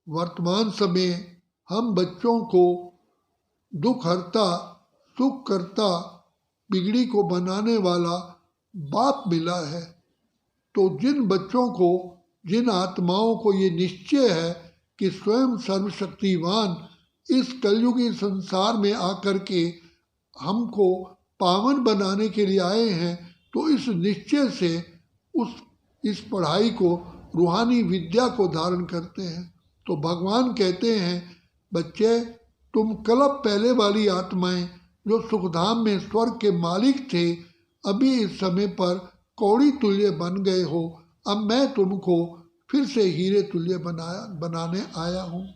वर्तमान समय हम बच्चों को दुख हरता, सुख करता, बिगड़ी को बनाने वाला बाप मिला है। तो जिन बच्चों को, जिन आत्माओं को ये निश्चय है कि स्वयं सर्वशक्तिवान इस कलयुगी संसार में आकर के हमको पावन बनाने के लिए आए हैं, तो इस निश्चय से इस पढ़ाई को, रूहानी विद्या को धारण करते हैं। तो भगवान कहते हैं, बच्चे तुम कल्प पहले वाली आत्माएं जो सुखधाम में स्वर्ग के मालिक थे, अभी इस समय पर कौड़ी तुल्य बन गए हो। अब मैं तुमको फिर से हीरे तुल्य बनाने आया हूँ।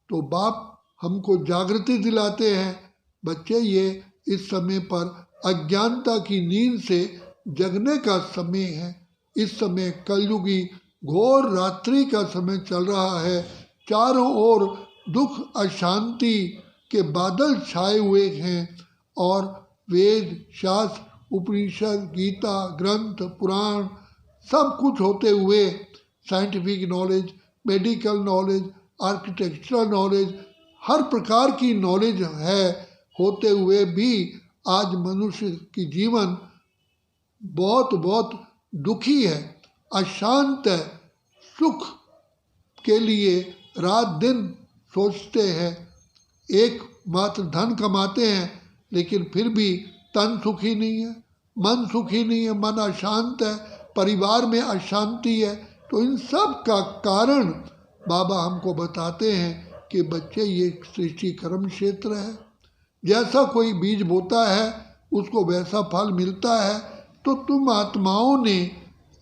तो बाप हमको जागृति दिलाते हैं, बच्चे ये इस समय पर अज्ञानता की नींद से जगने का समय है। इस समय कलयुगी घोर रात्रि का समय चल रहा है। चारों ओर दुख, अशांति के बादल छाए हुए हैं और वेद, शास्त्र, उपनिषद, गीता, ग्रंथ, पुराण सब कुछ होते हुए, scientific knowledge, medical knowledge, architectural knowledge, हर प्रकार की नॉलेज है, होते हुए भी आज मनुष्य की जीवन बहुत बहुत दुखी है, अशांत है। सुख के लिए रात दिन सोचते हैं, एक मात्र धन कमाते हैं, लेकिन फिर भी तन सुखी नहीं है, मन सुखी नहीं है, मन अशांत है, परिवार में अशांति है। तो इन सब का कारण बाबा हमको बताते हैं कि बच्चे ये सृष्टि कर्म क्षेत्र है। जैसा कोई बीज बोता है उसको वैसा फल मिलता है। तो तुम आत्माओं ने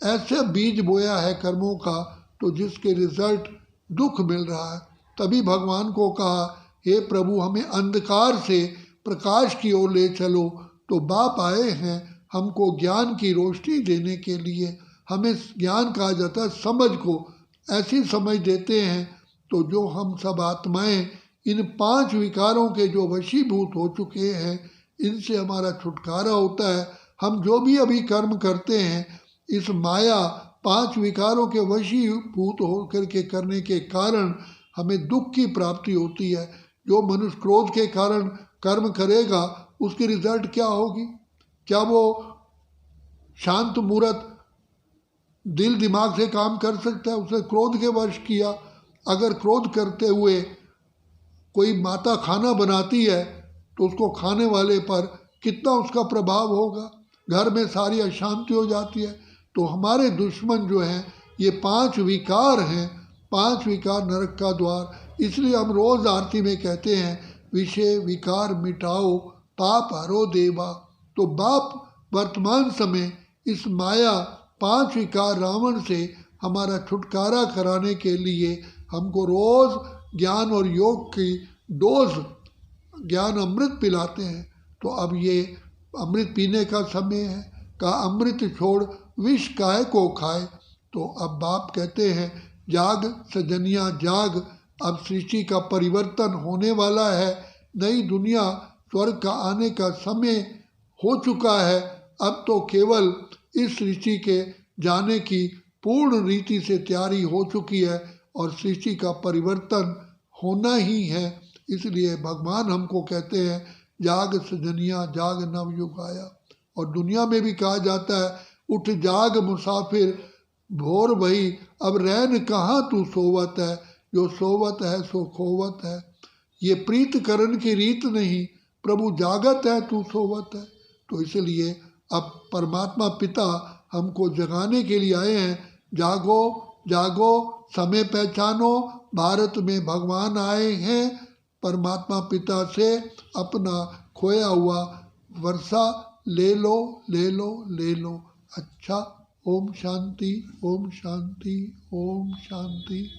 ऐसे बीज बोया है कर्मों का, तो जिसके रिजल्ट दुख मिल रहा है। तभी भगवान को कहा, हे प्रभु हमें अंधकार से प्रकाश की ओर ले चलो। तो बाप आए हैं हमको ज्ञान की रोशनी देने के लिए। हमें ज्ञान कहा जाता है समझ को, ऐसी समझ देते हैं। तो जो हम सब आत्माएं इन 5 विकारों के जो वशीभूत हो चुके हैं, इनसे हमारा छुटकारा होता है। हम जो भी अभी कर्म करते हैं, इस माया 5 विकारों के वशीभूत होकर के करने के कारण हमें दुख की प्राप्ति होती है। जो मनुष्य क्रोध के कारण कर्म करेगा, उसकी रिजल्ट क्या होगी? क्या वो शांत मूर्त दिल दिमाग से काम कर सकता है? उसने क्रोध के वश किया। अगर क्रोध करते हुए कोई माता खाना बनाती है, तो उसको खाने वाले पर कितना उसका प्रभाव होगा? घर में सारी अशांति हो जाती है। तो हमारे दुश्मन जो हैं, ये 5 विकार हैं। 5 विकार नरक का द्वार। इसलिए हम रोज़ आरती में कहते हैं, विषय विकार मिटाओ, पाप हरो देवा। तो बाप वर्तमान समय इस माया 5 विकार रावण से हमारा छुटकारा कराने के लिए हमको रोज़ ज्ञान और योग की डोज, ज्ञान अमृत पिलाते हैं। तो अब ये अमृत पीने का समय है। का अमृत छोड़ विष काहे को खाए। तो अब बाप कहते हैं, जाग सजनिया जाग, अब सृष्टि का परिवर्तन होने वाला है। नई दुनिया स्वर्ग का आने का समय हो चुका है। अब तो केवल इस सृष्टि के जाने की पूर्ण रीति से तैयारी हो चुकी है और सृष्टि का परिवर्तन होना ही है। इसलिए भगवान हमको कहते हैं, जाग सजनिया जाग नवयुग आया। और दुनिया में भी कहा जाता है, उठ जाग मुसाफिर भोर भई, अब रैन कहाँ तू सोवत है, जो सोवत है सो खोवत है। ये प्रीत करण की रीत नहीं, प्रभु जागत है तू सोवत है। तो इसलिए अब परमात्मा पिता हमको जगाने के लिए आए हैं। जागो जागो, समय पहचानो, भारत में भगवान आए हैं परमात्मा पिता से अपना खोया हुआ वर्षा ले लो ले लो ले लो। अच्छा, ओम शांति ओम शांति ओम शांति।